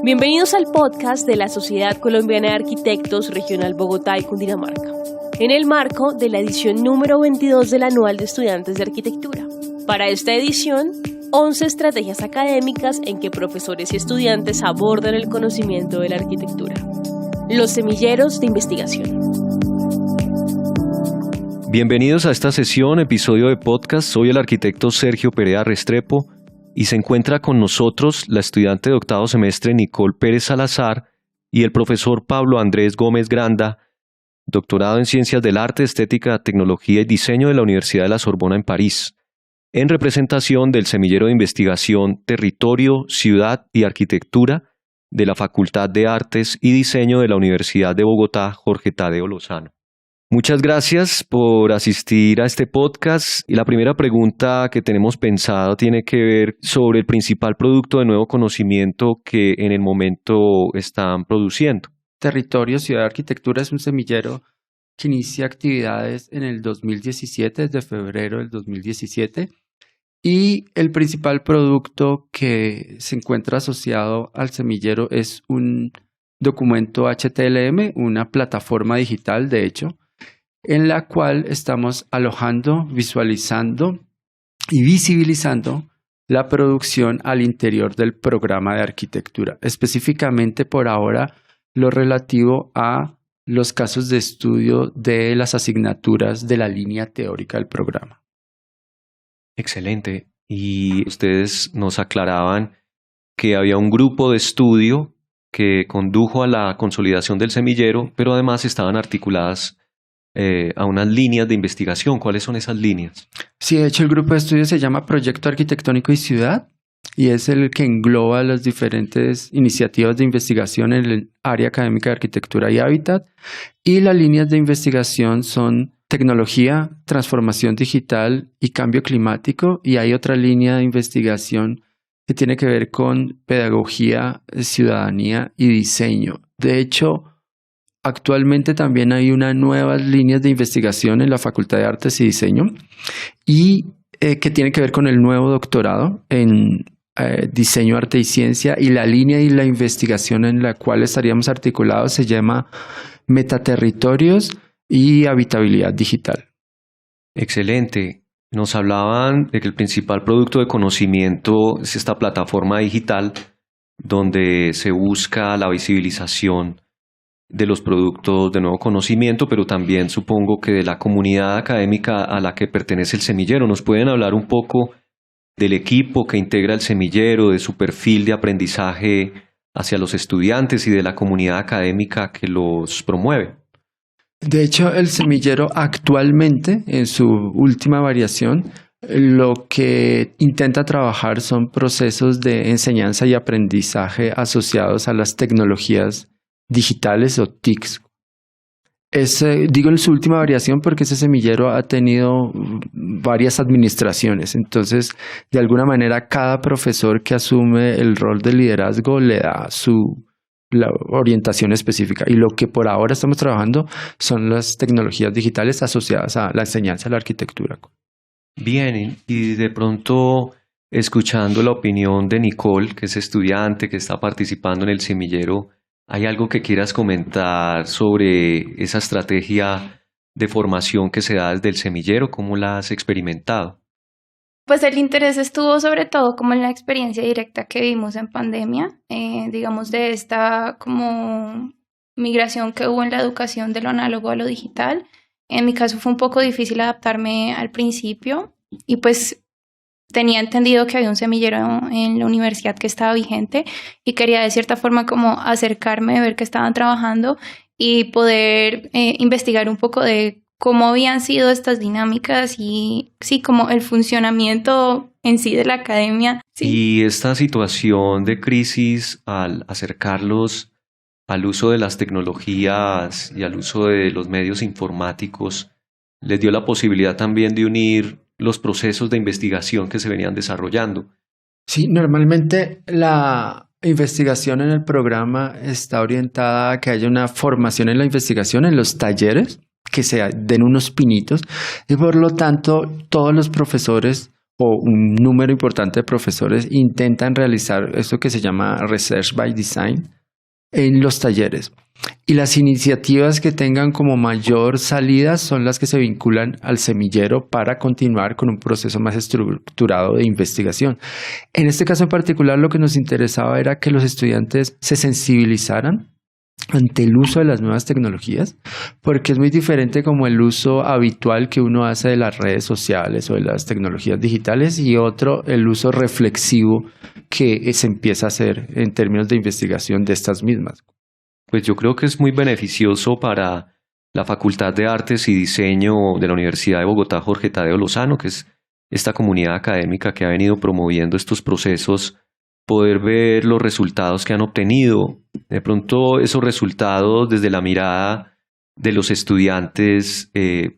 Bienvenidos al podcast de la Sociedad Colombiana de Arquitectos Regional Bogotá y Cundinamarca, en el marco de la edición número 22 del Anual de Estudiantes de Arquitectura. Para esta edición, 11 estrategias académicas en que profesores y estudiantes abordan el conocimiento de la arquitectura. Los semilleros de investigación. Bienvenidos a esta sesión, episodio de podcast. Soy el arquitecto Sergio Perea Restrepo y se encuentra con nosotros la estudiante de octavo semestre Nicole Pérez Salazar y el profesor Pablo Andrés Gómez Granda, doctorado en Ciencias del Arte, Estética, Tecnología y Diseño de la Universidad de la Sorbona en París, en representación del semillero de investigación Territorio, Ciudad y Arquitectura de la Facultad de Artes y Diseño de la Universidad de Bogotá, Jorge Tadeo Lozano. Muchas gracias por asistir a este podcast y la primera pregunta que tenemos pensado tiene que ver sobre el principal producto de nuevo conocimiento que en el momento están produciendo. Territorio, Ciudad y Arquitectura es un semillero que inicia actividades en el 2017, desde febrero del 2017, y el principal producto que se encuentra asociado al semillero es un documento HTML, una plataforma digital, de hecho, en la cual estamos alojando, visualizando y visibilizando la producción al interior del programa de arquitectura, específicamente por ahora lo relativo a los casos de estudio de las asignaturas de la línea teórica del programa. Excelente. Y ustedes nos aclaraban que había un grupo de estudio que condujo a la consolidación del semillero, pero además estaban articuladas a unas líneas de investigación. ¿Cuáles son esas líneas? Sí, de hecho el grupo de estudio se llama Proyecto Arquitectónico y Ciudad y es el que engloba las diferentes iniciativas de investigación en el área académica de arquitectura y hábitat, y las líneas de investigación son tecnología, transformación digital y cambio climático, y hay otra línea de investigación que tiene que ver con pedagogía, ciudadanía y diseño. De hecho, actualmente también hay unas nuevas líneas de investigación en la Facultad de Artes y Diseño y que tiene que ver con el nuevo doctorado en Diseño, Arte y Ciencia, y la línea y la investigación en la cual estaríamos articulados se llama Metaterritorios y Habitabilidad Digital. Excelente. Nos hablaban de que el principal producto de conocimiento es esta plataforma digital donde se busca la visibilización de los productos de nuevo conocimiento, pero también supongo que de la comunidad académica a la que pertenece el semillero. ¿Nos pueden hablar un poco del equipo que integra el semillero, de su perfil de aprendizaje hacia los estudiantes y de la comunidad académica que los promueve? De hecho, el semillero actualmente, en su última variación, lo que intenta trabajar son procesos de enseñanza y aprendizaje asociados a las tecnologías digitales o TICs. Digo en su última variación porque ese semillero ha tenido varias administraciones, entonces de alguna manera cada profesor que asume el rol de liderazgo le da la orientación específica, y lo que por ahora estamos trabajando son las tecnologías digitales asociadas a la enseñanza de la arquitectura. Bien, y de pronto escuchando la opinión de Nicole, que es estudiante, que está participando en el semillero, ¿hay algo que quieras comentar sobre esa estrategia de formación que se da desde el semillero? ¿Cómo la has experimentado? Pues el interés estuvo sobre todo como en la experiencia directa que vimos en pandemia, digamos de esta como migración que hubo en la educación de lo análogo a lo digital. En mi caso fue un poco difícil adaptarme al principio y pues tenía entendido que había un semillero en la universidad que estaba vigente y quería de cierta forma como acercarme, ver qué estaban trabajando y poder investigar un poco de cómo habían sido estas dinámicas y sí, como el funcionamiento en sí de la academia. Sí. Y esta situación de crisis, al acercarlos al uso de las tecnologías y al uso de los medios informáticos, les dio la posibilidad también de unir los procesos de investigación que se venían desarrollando. Sí, normalmente la investigación en el programa está orientada a que haya una formación en la investigación, en los talleres, que se den unos pinitos, y por lo tanto todos los profesores o un número importante de profesores intentan realizar esto que se llama Research by Design en los talleres. Y las iniciativas que tengan como mayor salida son las que se vinculan al semillero para continuar con un proceso más estructurado de investigación. En este caso en particular, lo que nos interesaba era que los estudiantes se sensibilizaran ante el uso de las nuevas tecnologías, porque es muy diferente como el uso habitual que uno hace de las redes sociales o de las tecnologías digitales, y otro, el uso reflexivo que se empieza a hacer en términos de investigación de estas mismas. Pues yo creo que es muy beneficioso para la Facultad de Artes y Diseño de la Universidad de Bogotá, Jorge Tadeo Lozano, que es esta comunidad académica que ha venido promoviendo estos procesos, poder ver los resultados que han obtenido. De pronto esos resultados desde la mirada de los estudiantes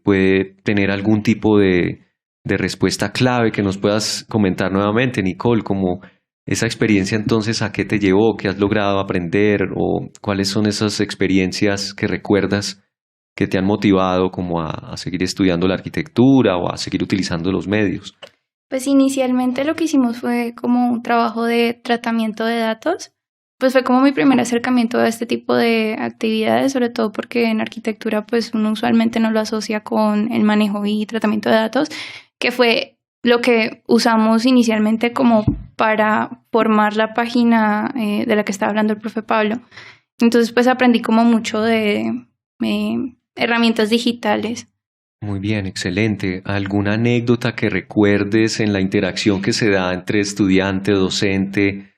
puede tener algún tipo de respuesta clave que nos puedas comentar nuevamente, Nicole, como esa experiencia entonces, ¿a qué te llevó? ¿Qué has logrado aprender? ¿O cuáles son esas experiencias que recuerdas que te han motivado como a seguir estudiando la arquitectura o a seguir utilizando los medios? Pues inicialmente lo que hicimos fue como un trabajo de tratamiento de datos. Pues fue como mi primer acercamiento a este tipo de actividades, sobre todo porque en arquitectura pues uno usualmente no lo asocia con el manejo y tratamiento de datos, que fue lo que usamos inicialmente como para formar la página de la que estaba hablando el profe Pablo. Entonces pues aprendí como mucho de herramientas digitales. Muy bien, excelente. ¿Alguna anécdota que recuerdes en la interacción que se da entre estudiante o docente,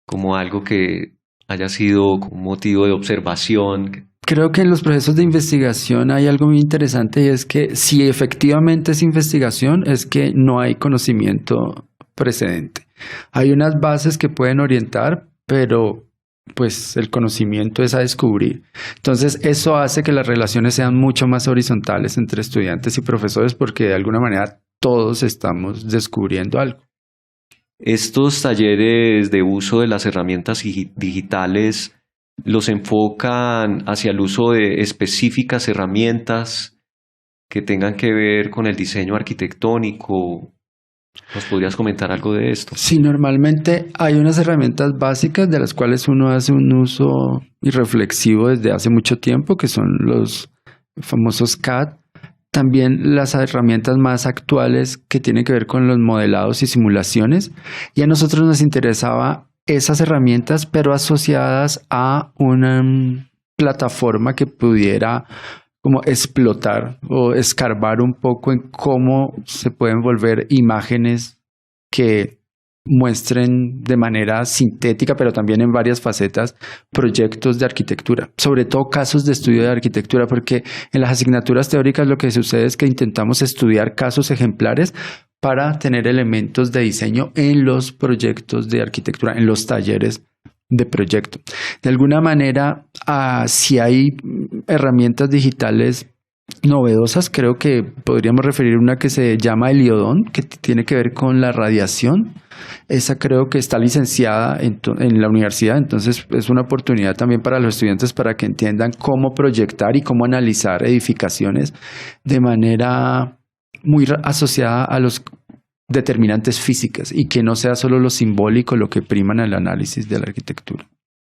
como algo que haya sido un motivo de observación? Creo que en los procesos de investigación hay algo muy interesante, y es que si efectivamente es investigación, es que no hay conocimiento precedente. Hay unas bases que pueden orientar, pero pues el conocimiento es a descubrir. Entonces eso hace que las relaciones sean mucho más horizontales entre estudiantes y profesores, porque de alguna manera todos estamos descubriendo algo. Estos talleres de uso de las herramientas digitales los enfocan hacia el uso de específicas herramientas que tengan que ver con el diseño arquitectónico. ¿Nos podrías comentar algo de esto? Sí, normalmente hay unas herramientas básicas de las cuales uno hace un uso irreflexivo desde hace mucho tiempo, que son los famosos CAD. También las herramientas más actuales que tienen que ver con los modelados y simulaciones. Y a nosotros nos interesaba esas herramientas, pero asociadas a una plataforma que pudiera como explotar o escarbar un poco en cómo se pueden volver imágenes que muestren de manera sintética, pero también en varias facetas, proyectos de arquitectura, sobre todo casos de estudio de arquitectura, porque en las asignaturas teóricas lo que sucede es que intentamos estudiar casos ejemplares para tener elementos de diseño en los proyectos de arquitectura, en los talleres de proyecto. De alguna manera, si hay herramientas digitales novedosas, creo que podríamos referir a una que se llama Heliodón, que tiene que ver con la radiación. Esa creo que está licenciada en la universidad, entonces es una oportunidad también para los estudiantes para que entiendan cómo proyectar y cómo analizar edificaciones de manera muy asociada a los determinantes físicas, y que no sea solo lo simbólico lo que prima en el análisis de la arquitectura.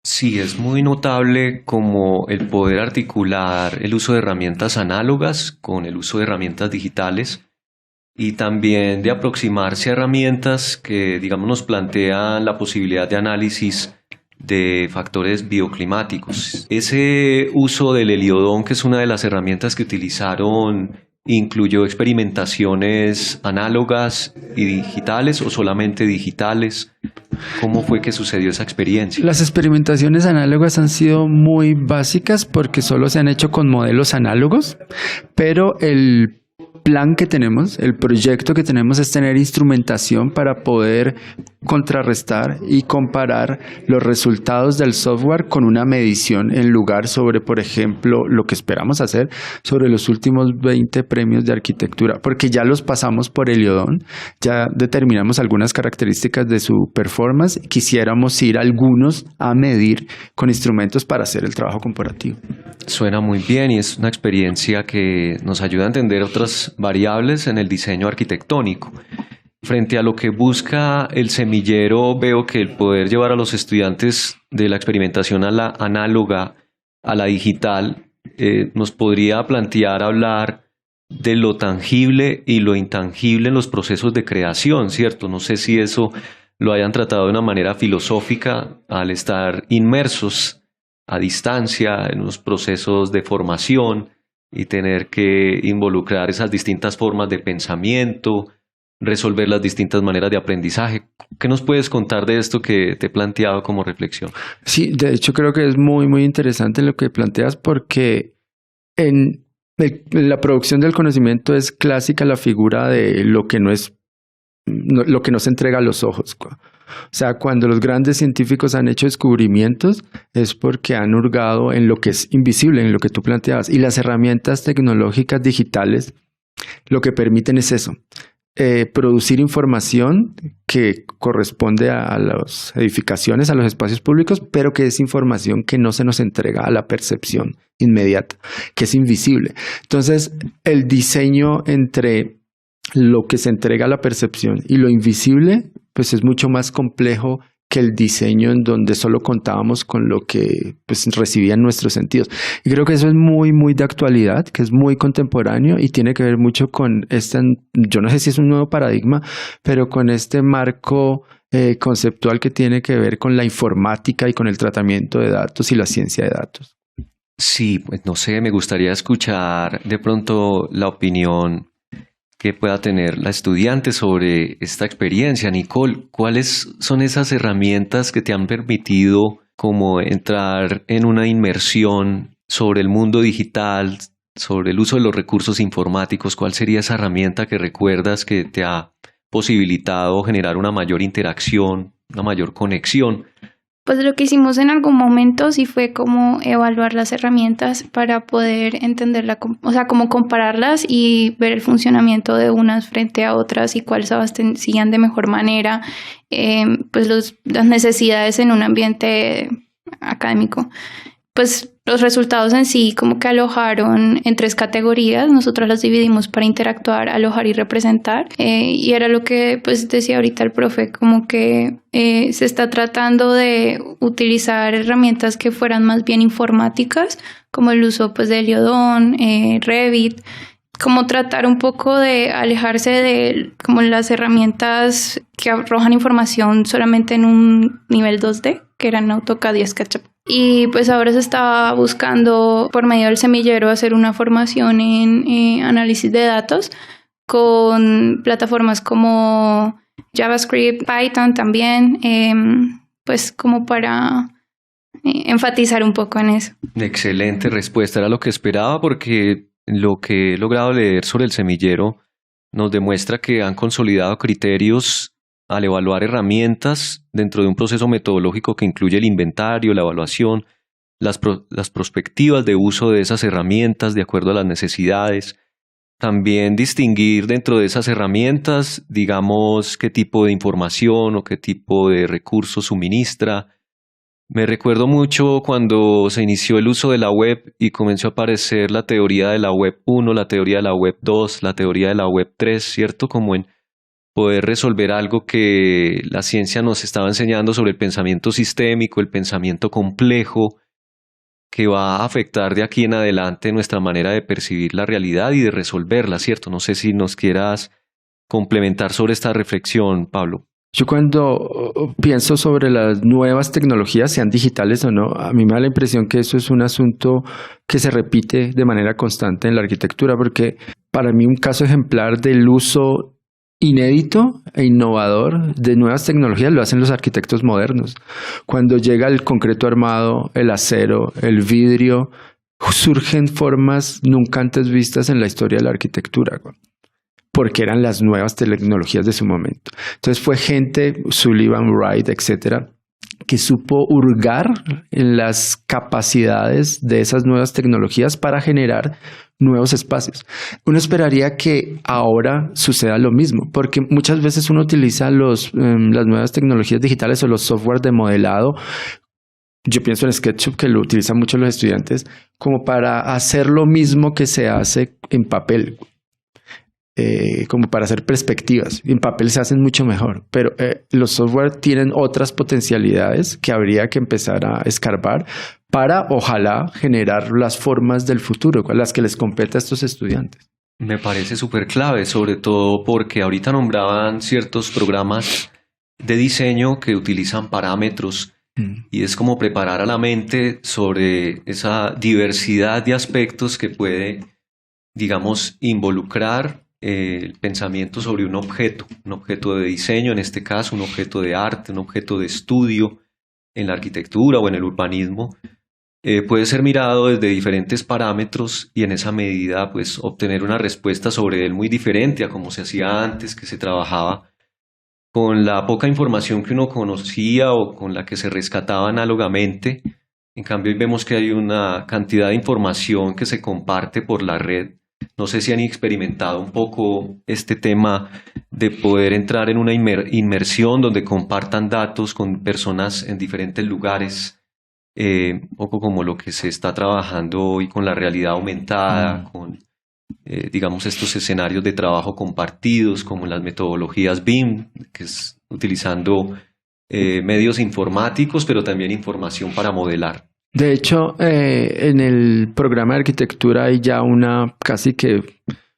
Sí, es muy notable como el poder articular el uso de herramientas análogas con el uso de herramientas digitales, y también de aproximarse a herramientas que, digamos, nos plantean la posibilidad de análisis de factores bioclimáticos. Ese uso del Heliodón, que es una de las herramientas que utilizaron, ¿incluyó experimentaciones análogas y digitales o solamente digitales? ¿Cómo fue que sucedió esa experiencia? Las experimentaciones análogas han sido muy básicas porque solo se han hecho con modelos análogos, pero el plan que tenemos, el proyecto que tenemos, es tener instrumentación para poder contrarrestar y comparar los resultados del software con una medición en lugar sobre, por ejemplo, lo que esperamos hacer sobre los últimos 20 premios de arquitectura, porque ya los pasamos por Heliodón, ya determinamos algunas características de su performance, quisiéramos ir algunos a medir con instrumentos para hacer el trabajo comparativo. Suena muy bien y es una experiencia que nos ayuda a entender otras variables en el diseño arquitectónico. frente a lo que busca el semillero, veo que el poder llevar a los estudiantes de la experimentación a la análoga a la digital nos podría plantear hablar de lo tangible y lo intangible en los procesos de creación, ¿cierto? No sé si eso lo hayan tratado de una manera filosófica al estar inmersos a distancia en los procesos de formación y tener que involucrar esas distintas formas de pensamiento, resolver las distintas maneras de aprendizaje. ¿Qué nos puedes contar de esto que te he planteado como reflexión? Sí, de hecho creo que es muy, muy interesante lo que planteas porque en la producción del conocimiento es clásica la figura de lo que no es, lo que no se entrega a los ojos. O sea, cuando los grandes científicos han hecho descubrimientos es porque han hurgado en lo que es invisible, en lo que tú planteabas. Y las herramientas tecnológicas digitales lo que permiten es eso. Producir información que corresponde a las edificaciones, a los espacios públicos, pero que es información que no se nos entrega a la percepción inmediata, que es invisible. Entonces, el diseño entre lo que se entrega a la percepción y lo invisible, pues es mucho más complejo que el diseño en donde solo contábamos con lo que pues, recibían nuestros sentidos. Y creo que eso es muy, muy de actualidad, que es muy contemporáneo y tiene que ver mucho con yo no sé si es un nuevo paradigma, pero con este marco conceptual que tiene que ver con la informática y con el tratamiento de datos y la ciencia de datos. Sí, pues no sé, me gustaría escuchar de pronto la opinión que pueda tener la estudiante sobre esta experiencia. Nicole, ¿cuáles son esas herramientas que te han permitido como entrar en una inmersión sobre el mundo digital, sobre el uso de los recursos informáticos? ¿Cuál sería esa herramienta que recuerdas que te ha posibilitado generar una mayor interacción, una mayor conexión? Pues lo que hicimos en algún momento sí fue como evaluar las herramientas para poder entenderla, o sea, como compararlas y ver el funcionamiento de unas frente a otras y cuáles abastecían de mejor manera pues las necesidades en un ambiente académico. Pues los resultados en sí como que alojaron en 3 categorías. Nosotros las dividimos para interactuar, alojar y representar. Y era lo que pues decía ahorita el profe, como que se está tratando de utilizar herramientas que fueran más bien informáticas, como el uso pues de Heliodon, Revit, como tratar un poco de alejarse de como las herramientas que arrojan información solamente en un nivel 2D, que eran AutoCAD y SketchUp. Y pues ahora se está buscando por medio del semillero hacer una formación en análisis de datos con plataformas como JavaScript, Python también, pues como para enfatizar un poco en eso. Excelente respuesta, era lo que esperaba porque lo que he logrado leer sobre el semillero nos demuestra que han consolidado criterios al evaluar herramientas dentro de un proceso metodológico que incluye el inventario, la evaluación, las perspectivas de uso de esas herramientas de acuerdo a las necesidades. También distinguir dentro de esas herramientas, digamos, qué tipo de información o qué tipo de recursos suministra. Me recuerdo mucho cuando se inició el uso de la web y comenzó a aparecer la teoría de la web 1, la teoría de la web 2, la teoría de la web 3, ¿cierto? Como en poder resolver algo que la ciencia nos estaba enseñando sobre el pensamiento sistémico, el pensamiento complejo, que va a afectar de aquí en adelante nuestra manera de percibir la realidad y de resolverla, ¿cierto? No sé si nos quieras complementar sobre esta reflexión, Pablo. Yo cuando pienso sobre las nuevas tecnologías, sean digitales o no, a mí me da la impresión que eso es un asunto que se repite de manera constante en la arquitectura, porque para mí un caso ejemplar del uso inédito e innovador de nuevas tecnologías lo hacen los arquitectos modernos. Cuando llega el concreto armado, el acero, el vidrio, surgen formas nunca antes vistas en la historia de la arquitectura, porque eran las nuevas tecnologías de su momento. Entonces fue gente, Sullivan, Wright, etcétera, que supo hurgar en las capacidades de esas nuevas tecnologías para generar nuevos espacios. Uno esperaría que ahora suceda lo mismo, porque muchas veces uno utiliza las nuevas tecnologías digitales o los software de modelado. Yo pienso en SketchUp, que lo utilizan mucho los estudiantes, como para hacer lo mismo que se hace en papel. como para hacer perspectivas. En papel se hacen mucho mejor, pero los software tienen otras potencialidades que habría que empezar a escarbar para, ojalá, generar las formas del futuro, las que les compete a estos estudiantes. Me parece súper clave, sobre todo porque ahorita nombraban ciertos programas de diseño que utilizan parámetros y es como preparar a la mente sobre esa diversidad de aspectos que puede, digamos, involucrar el pensamiento sobre un objeto de diseño, en este caso un objeto de arte, un objeto de estudio en la arquitectura o en el urbanismo. Puede ser mirado desde diferentes parámetros y en esa medida pues obtener una respuesta sobre él muy diferente a como se hacía antes, que se trabajaba con la poca información que uno conocía o con la que se rescataba análogamente. En cambio, hoy vemos que hay una cantidad de información que se comparte por la red. No sé si han experimentado un poco este tema de poder entrar en una inmersión donde compartan datos con personas en diferentes lugares, un poco como lo que se está trabajando hoy con la realidad aumentada, con digamos estos escenarios de trabajo compartidos como las metodologías BIM, que es utilizando medios informáticos pero también información para modelar. De hecho, en el programa de arquitectura hay ya una casi que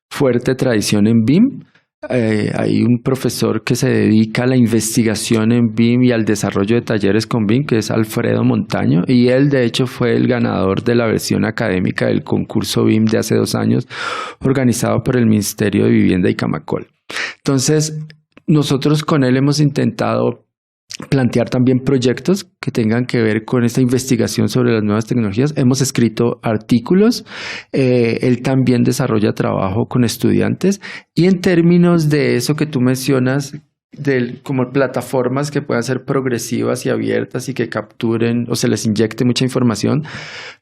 fuerte tradición en BIM. Hay un profesor que se dedica a la investigación en BIM y al desarrollo de talleres con BIM, que es Alfredo Montaño, y él de hecho fue el ganador de la versión académica del concurso BIM de hace 2 años, organizado por el Ministerio de Vivienda y Camacol. Entonces, nosotros con él hemos intentado plantear también proyectos que tengan que ver con esta investigación sobre las nuevas tecnologías. Hemos escrito artículos, él también desarrolla trabajo con estudiantes y en términos de eso que tú mencionas, como plataformas que puedan ser progresivas y abiertas y que capturen o se les inyecte mucha información,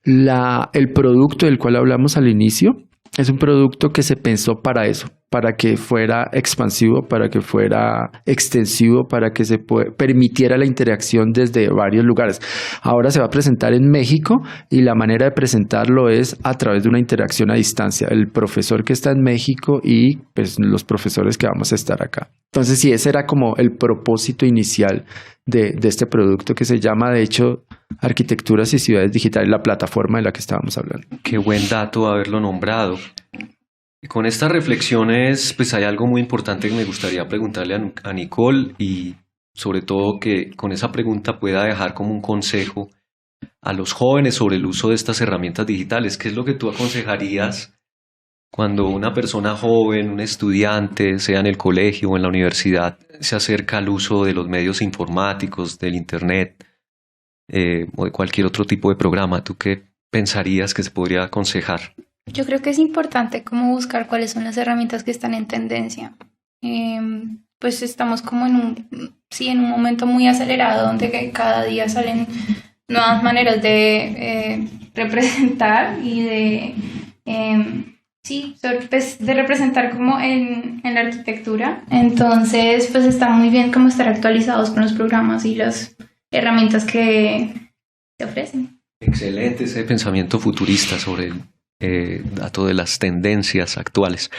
el producto del cual hablamos al inicio es un producto que se pensó para eso, para que fuera expansivo, para que fuera extensivo, para que se permitiera la interacción desde varios lugares. Ahora se va a presentar en México y la manera de presentarlo es a través de una interacción a distancia. El profesor que está en México y pues, los profesores que vamos a estar acá. Entonces sí, ese era como el propósito inicial de este producto que se llama, de hecho, Arquitecturas y Ciudades Digitales, la plataforma de la que estábamos hablando. Qué buen dato haberlo nombrado. Con estas reflexiones, pues hay algo muy importante que me gustaría preguntarle a Nicole y sobre todo que con esa pregunta pueda dejar como un consejo a los jóvenes sobre el uso de estas herramientas digitales. ¿Qué es lo que tú aconsejarías cuando una persona joven, un estudiante, sea en el colegio o en la universidad, se acerca al uso de los medios informáticos, del internet o de cualquier otro tipo de programa? ¿Tú qué pensarías que se podría aconsejar? Yo creo que es importante como buscar cuáles son las herramientas que están en tendencia. Pues estamos como en un momento muy acelerado donde cada día salen nuevas maneras de representar y de representar como en la arquitectura. Entonces, pues está muy bien como estar actualizados con los programas y las herramientas que se ofrecen. Excelente ese pensamiento futurista sobre el dato de las tendencias actuales.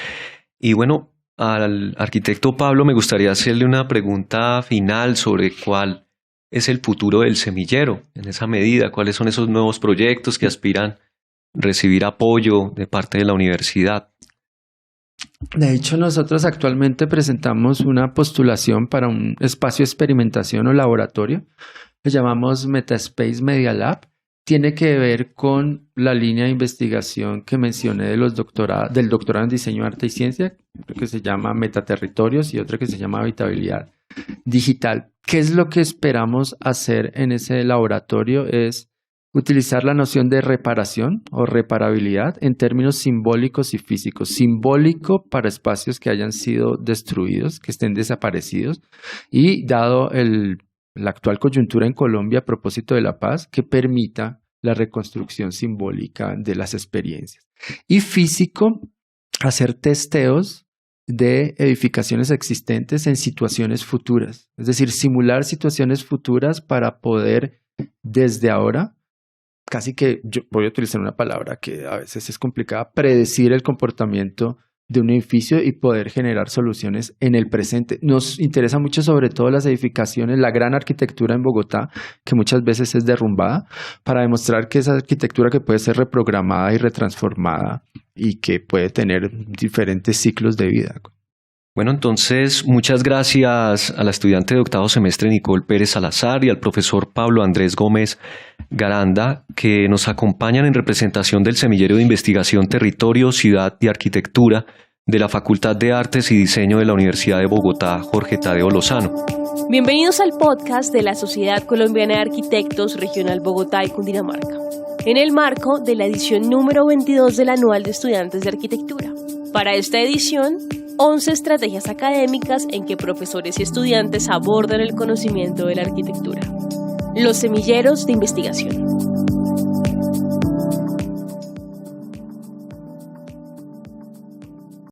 Y bueno, al arquitecto Pablo me gustaría hacerle una pregunta final sobre cuál es el futuro del semillero en esa medida, cuáles son esos nuevos proyectos que aspiran recibir apoyo de parte de la universidad. De hecho, nosotros actualmente presentamos una postulación para un espacio de experimentación o laboratorio que llamamos Metaspace Media Lab. Tiene que ver con la línea de investigación que mencioné del doctorado en Diseño, Arte y Ciencia, que se llama Metaterritorios y otra que se llama Habitabilidad Digital. ¿Qué es lo que esperamos hacer en ese laboratorio? Es utilizar la noción de reparación o reparabilidad en términos simbólicos y físicos. Simbólico para espacios que hayan sido destruidos, que estén desaparecidos y dado la actual coyuntura en Colombia a propósito de la paz, que permita la reconstrucción simbólica de las experiencias. Y físico, hacer testeos de edificaciones existentes en situaciones futuras. Es decir, simular situaciones futuras para poder, desde ahora, casi que yo voy a utilizar una palabra que a veces es complicada, predecir el comportamiento de un edificio y poder generar soluciones en el presente. Nos interesa mucho sobre todo las edificaciones, la gran arquitectura en Bogotá, que muchas veces es derrumbada, para demostrar que esa arquitectura que puede ser reprogramada y retransformada y que puede tener diferentes ciclos de vida. Bueno, entonces, muchas gracias a la estudiante de octavo semestre Nicole Pérez Salazar y al profesor Pablo Andrés Gómez Garanda, que nos acompañan en representación del Semillero de Investigación Territorio, Ciudad y Arquitectura de la Facultad de Artes y Diseño de la Universidad de Bogotá, Jorge Tadeo Lozano. Bienvenidos al podcast de la Sociedad Colombiana de Arquitectos Regional Bogotá y Cundinamarca, en el marco de la edición número 22 del Anual de Estudiantes de Arquitectura. Para esta edición, 11 estrategias académicas en que profesores y estudiantes abordan el conocimiento de la arquitectura. Los semilleros de investigación.